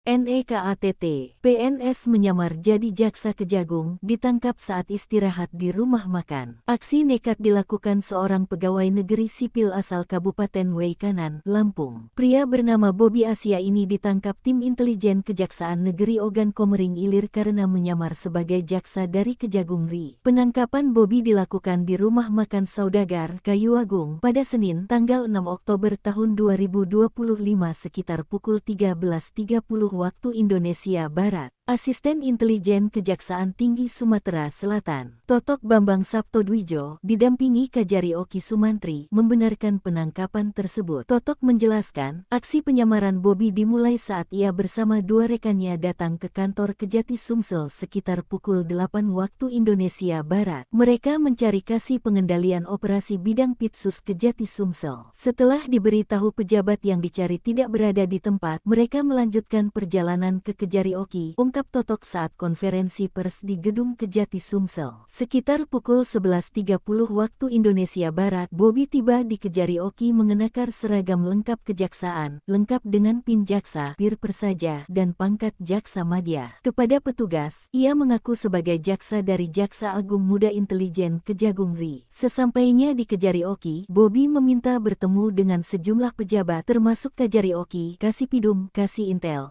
NEKATT, PNS menyamar jadi jaksa Kejagung, ditangkap saat istirahat di rumah makan. Aksi nekat dilakukan seorang pegawai negeri sipil asal Kabupaten Waikanan, Lampung. Pria bernama Bobby Asia ini ditangkap tim intelijen Kejaksaan Negeri Ogan Komering Ilir karena menyamar sebagai jaksa dari Kejagung RI. Penangkapan Bobby dilakukan di rumah makan Saudagar, Kayuagung, pada Senin, tanggal 6 Oktober tahun 2025 sekitar pukul 13.30 waktu Indonesia Barat. Asisten Intelijen Kejaksaan Tinggi Sumatera Selatan, Totok Bambang Saptodwijo, didampingi Kajari Oki Sumantri, membenarkan penangkapan tersebut. Totok menjelaskan, aksi penyamaran Bobby dimulai saat ia bersama dua rekannya datang ke kantor Kejati Sumsel sekitar pukul 8 waktu Indonesia Barat. Mereka mencari kasih pengendalian operasi bidang Pitsus Kejati Sumsel. Setelah diberitahu pejabat yang dicari tidak berada di tempat, mereka melanjutkan perjalanan ke Kejari Oki, ungkap Totok saat konferensi pers di gedung Kejati Sumsel. Sekitar pukul 11.30 waktu Indonesia Barat, Bobby tiba di Kejari Oki mengenakan seragam lengkap kejaksaan, lengkap dengan pin jaksa, pir persaja, dan pangkat jaksa madya. Kepada petugas, ia mengaku sebagai jaksa dari Jaksa Agung Muda Intelijen Kejagung RI. Sesampainya di Kejari Oki, Bobby meminta bertemu dengan sejumlah pejabat termasuk Kajari Oki, Kasipidum, Kasih Intel,